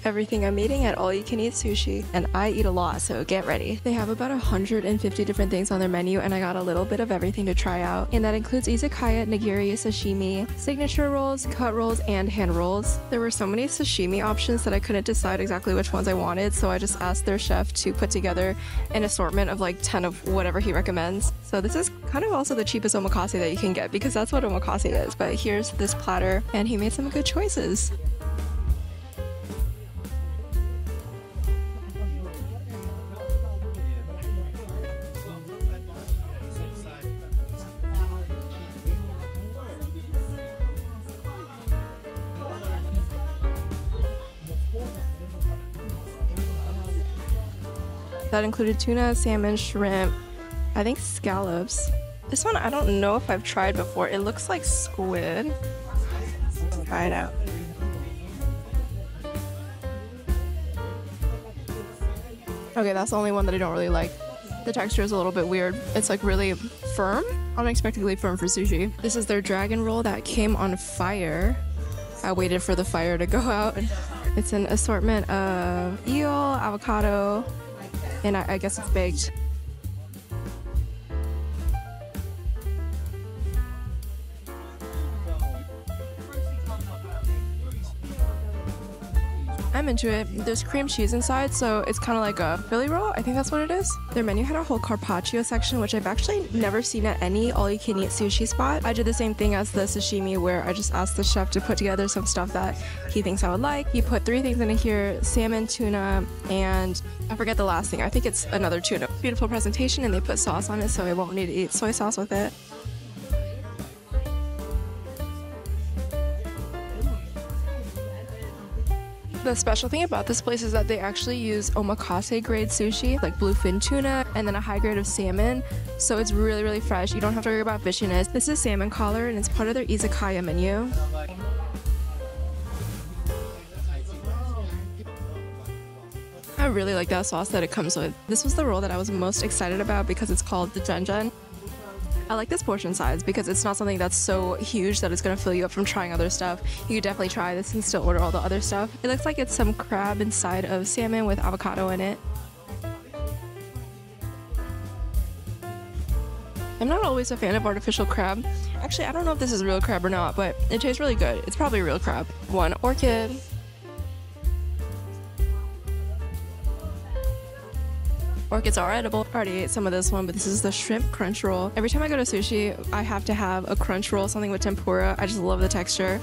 everything I'm eating at All You Can Eat Sushi, and I eat a lot, so get ready. They have about 150 different things on their menu, and I got a little bit of everything to try out, and that includes izakaya, nigiri, sashimi, signature rolls, cut rolls, and hand rolls. There were so many sashimi options that I couldn't decide exactly which ones I wanted, so I just asked their chef to put together an assortment of like 10 of whatever he recommends. So this is kind of also the cheapest omakase that you can get, because that's what omakase is. But here's this platter, and he made some good choices. That included tuna, salmon, shrimp, I think scallops. This one I don't know if I've tried before. It looks like squid. Let's try it out. Okay, that's the only one that I don't really like. The texture is a little bit weird. It's like really firm, unexpectedly firm for sushi. This is their dragon roll that came on fire. I waited for the fire to go out. It's an assortment of eel, avocado, and I guess it's baked. I'm into it. There's cream cheese inside, so it's kind of like a Philly roll. I think that's what it is. Their menu had a whole carpaccio section, which I've actually never seen at any all-you-can-eat sushi spot. I did the same thing as the sashimi, where I just asked the chef to put together some stuff that he thinks I would like. He put 3 things in here: salmon, tuna, and I forget the last thing. I think it's another tuna. Beautiful presentation, and they put sauce on it, so I won't need to eat soy sauce with it. The special thing about this place is that they actually use omakase grade sushi, like bluefin tuna, and then a high grade of salmon. So it's really, really fresh. You don't have to worry about fishiness. This is salmon collar, and it's part of their izakaya menu. I really like that sauce that it comes with. This was the roll that I was most excited about because it's called the janjan. I like this portion size because it's not something that's so huge that it's going to fill you up from trying other stuff. You could definitely try this and still order all the other stuff. It looks like it's some crab inside of salmon with avocado in it. I'm not always a fan of artificial crab. Actually, I don't know if this is real crab or not, but it tastes really good. It's probably real crab. 1 orchid. Orchids are edible. I already ate some of this one, but this is the shrimp crunch roll. Every time I go to sushi, I have to have a crunch roll, something with tempura. I just love the texture.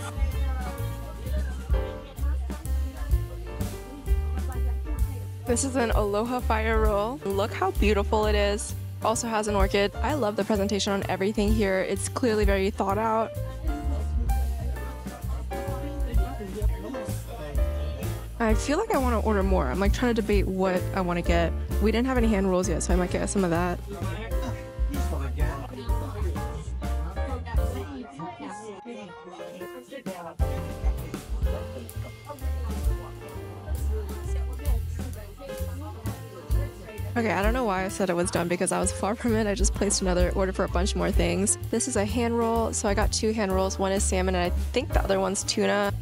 This is an aloha fire roll. Look how beautiful it is. Also has an orchid. I love the presentation on everything here. It's clearly very thought out. I feel like I want to order more. I'm like trying to debate what I want to get. We didn't have any hand rolls yet, so I might get some of that. Okay, I don't know why I said I was done because I was far from it. I just placed another order for a bunch more things. This is a hand roll, so I got 2 hand rolls. One is salmon, and I think the other one's tuna.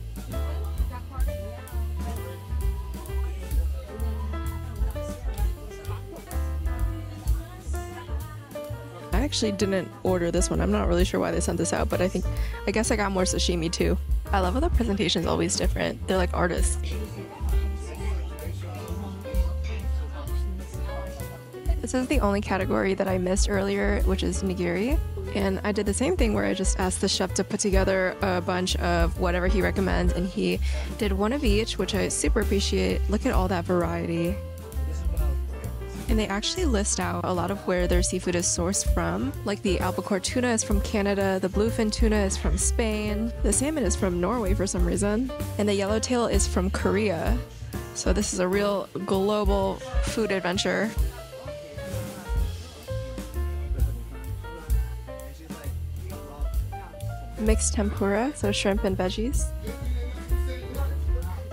I actually didn't order this one. I'm not really sure why they sent this out, but I guess I got more sashimi too. I love how the presentation is always different. They're like artists. This is the only category that I missed earlier, which is nigiri. And I did the same thing where I just asked the chef to put together a bunch of whatever he recommends, and he did 1 of each, which I super appreciate. Look at all that variety. And they actually list out a lot of where their seafood is sourced from. Like the albacore tuna is from Canada, the bluefin tuna is from Spain, the salmon is from Norway for some reason, and the yellowtail is from Korea. So this is a real global food adventure. Mixed tempura, so shrimp and veggies.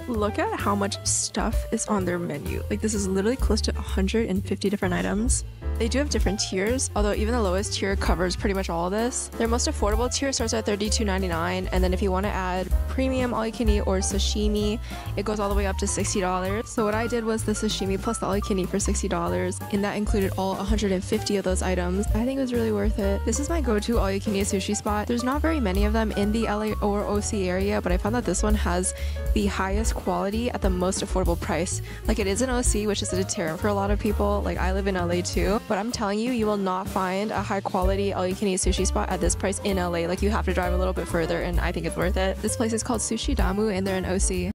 Look at how much stuff is on their menu. Like, this is literally close to 150 different items. They do have different tiers, although even the lowest tier covers pretty much all of this. Their most affordable tier starts at $32.99, and then if you want to add premium all-you-can-eat or sashimi, it goes all the way up to $60. So what I did was the sashimi plus the all-you-can-eat for $60, and that included all 150 of those items. I think it was really worth it. This is my go-to all-you-can-eat sushi spot. There's not very many of them in the LA or OC area, but I found that this one has the highest quality at the most affordable price. Like, it is an OC, which is a deterrent for a lot of people. Like, I live in LA too, but I'm telling you, you will not find a high quality all-you-can-eat sushi spot at this price in LA. Like, you have to drive a little bit further, and I think it's worth it. This place is called Sushi Damu, and they're an OC.